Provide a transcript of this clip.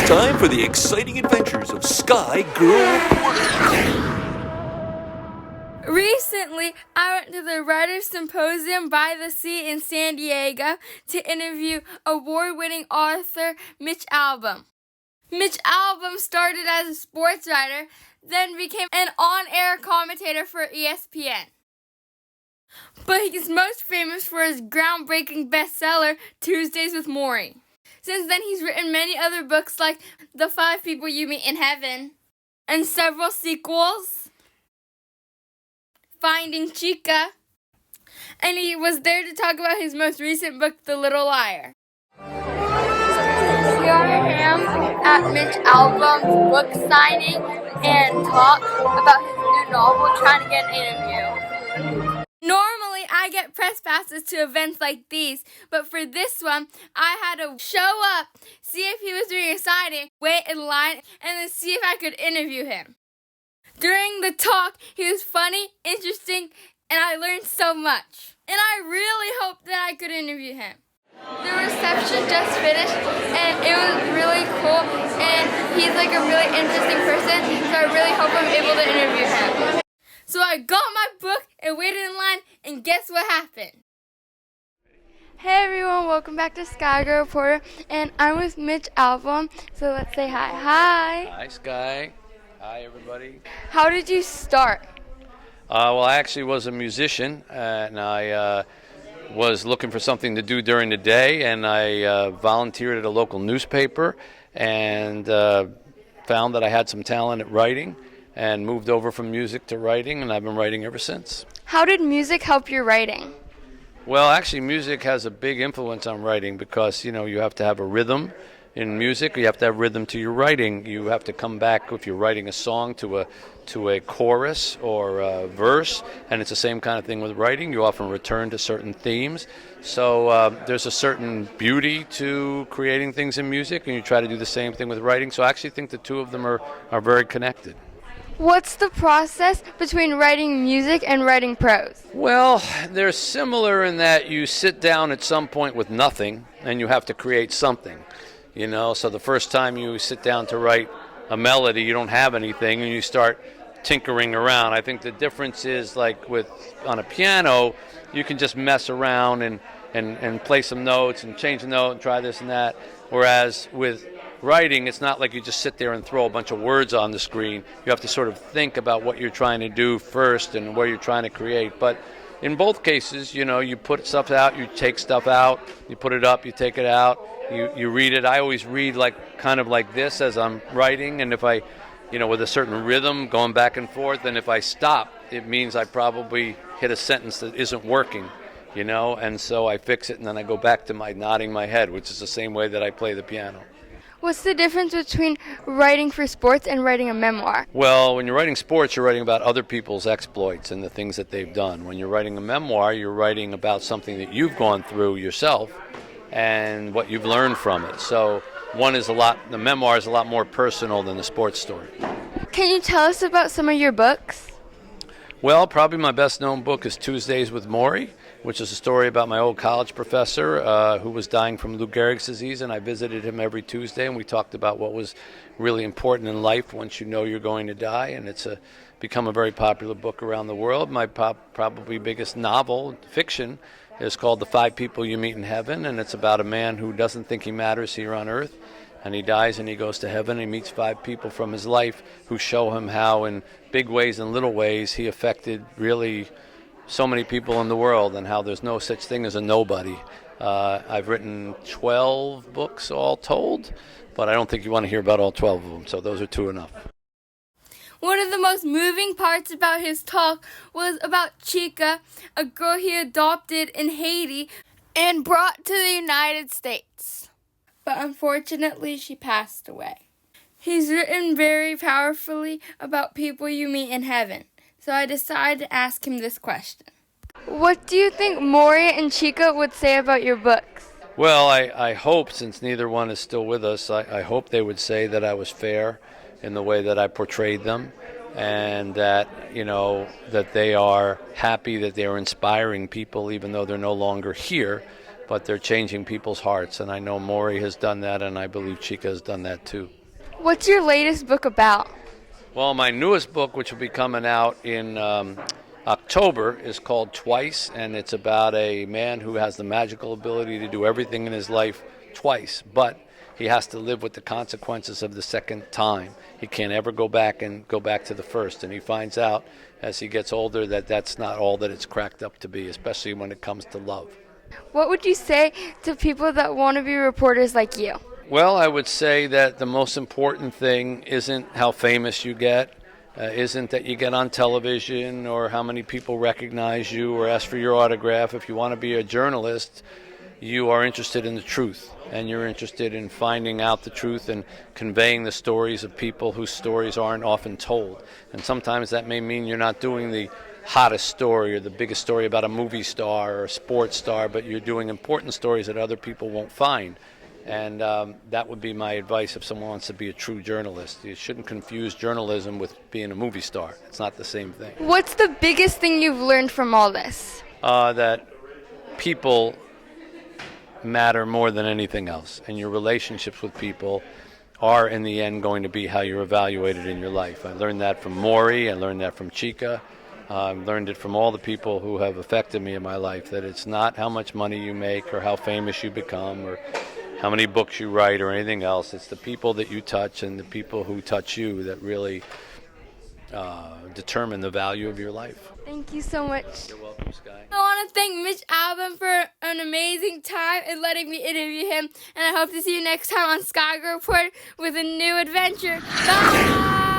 time for the exciting adventures of Sky Girl Porter. Recently, I went to the Writers' Symposium by the Sea in San Diego to interview award-winning author Mitch Albom. Mitch Albom started as a sports writer, then became an on-air commentator for ESPN. But he's most famous for his groundbreaking bestseller, Tuesdays with Morrie. Since then, he's written many other books like The 5 People You Meet in Heaven, and several sequels, Finding Chicka, and he was there to talk about his most recent book, The Little Liar. Here I am at Mitch Albom's book signing and talk about his new novel, trying to get an interview. Normally, I get press passes to events like these, but for this one, I had to show up, see if he was doing a signing, wait in line, and then see if I could interview him. During the talk, he was funny, interesting, and I learned so much. And I really hoped that I could interview him. The reception just finished, and it was really cool, and he's like a really interesting person, so I really hope I'm able to interview him. So I got my book and waited in line, and guess what happened? Hey everyone, welcome back to Sky Girl Reporter, and I'm with Mitch Albom, so let's say hi. Hi. Hi, Sky. Hi, everybody. How did you start? Well, I actually was a musician, and I was looking for something to do during the day, and I volunteered at a local newspaper and found that I had some talent at writing and moved over from music to writing, and I've been writing ever since. How did music help your writing? Well, actually, music has a big influence on writing because, you have to have a rhythm. In music, you have to have rhythm to your writing. You have to come back, if you're writing a song, to a chorus or a verse, and it's the same kind of thing with writing. You often return to certain themes. So there's a certain beauty to creating things in music, and you try to do the same thing with writing. So I actually think the two of them are very connected. What's the process between writing music and writing prose? Well, they're similar in that you sit down at some point with nothing, and you have to create something. So the first time you sit down to write a melody, you don't have anything, and you start tinkering around. I think the difference is, like on a piano, you can just mess around and play some notes and change the note and try this and that. Whereas with writing, it's not like you just sit there and throw a bunch of words on the screen. You have to sort of think about what you're trying to do first and where you're trying to create. But in both cases, you put stuff out, you take stuff out, you put it up, you take it out. You read it. I always read kind of like this as I'm writing, and if I, with a certain rhythm going back and forth, and if I stop, it means I probably hit a sentence that isn't working, and so I fix it, and then I go back to my nodding my head, which is the same way that I play the piano. What's the difference between writing for sports and writing a memoir? Well, when you're writing sports, you're writing about other people's exploits and the things that they've done. When you're writing a memoir, you're writing about something that you've gone through yourself and what you've learned from it. So the memoir is a lot more personal than the sports story. Can you tell us about some of your books? Well, probably my best known book is Tuesdays with Morrie, which is a story about my old college professor who was dying from Lou Gehrig's disease, and I visited him every Tuesday, and we talked about what was really important in life once you know you're going to die, and it's become a very popular book around the world. My probably biggest novel, fiction, is called The 5 People You Meet in Heaven, and it's about a man who doesn't think he matters here on earth, and he dies and he goes to heaven and he meets 5 people from his life who show him how in big ways and little ways he affected really so many people in the world, and how there's no such thing as a nobody. I've written 12 books all told, but I don't think you want to hear about all 12 of them, so those are 2 enough. One of the most moving parts about his talk was about Chicka, a girl he adopted in Haiti and brought to the United States. But unfortunately, she passed away. He's written very powerfully about people you meet in heaven, so I decided to ask him this question. What do you think Morrie and Chicka would say about your books? Well, I hope, since neither one is still with us, I hope they would say that I was fair in the way that I portrayed them, and that, that they are happy that they are inspiring people even though they're no longer here, but they're changing people's hearts. And I know Morrie has done that, and I believe Chicka has done that too. What's your latest book about? Well, my newest book, which will be coming out in October, is called Twice, and it's about a man who has the magical ability to do everything in his life twice, but he has to live with the consequences of the second time. He can't ever go back to the first, and he finds out as he gets older that that's not all that it's cracked up to be, especially when it comes to love. What would you say to people that want to be reporters like you? Well, I would say that the most important thing isn't how famous you get, isn't that you get on television or how many people recognize you or ask for your autograph. If you want to be a journalist, you are interested in the truth, and you're interested in finding out the truth and conveying the stories of people whose stories aren't often told. And sometimes that may mean you're not doing the hottest story or the biggest story about a movie star or a sports star, but you're doing important stories that other people won't find. And that would be my advice if someone wants to be a true journalist. You shouldn't confuse journalism with being a movie star. It's not the same thing. What's the biggest thing you've learned from all this? That people matter more than anything else, and your relationships with people are in the end going to be how you're evaluated in your life. I learned that from Morrie, I learned that from Chicka, I've learned it from all the people who have affected me in my life, that it's not how much money you make or how famous you become or how many books you write or anything else. It's the people that you touch and the people who touch you that really determine the value of your life. Thank you so much. You're welcome, Sky. I want to thank Mitch Albom for an amazing time and letting me interview him. And I hope to see you next time on Sky Girl Report with a new adventure. Bye!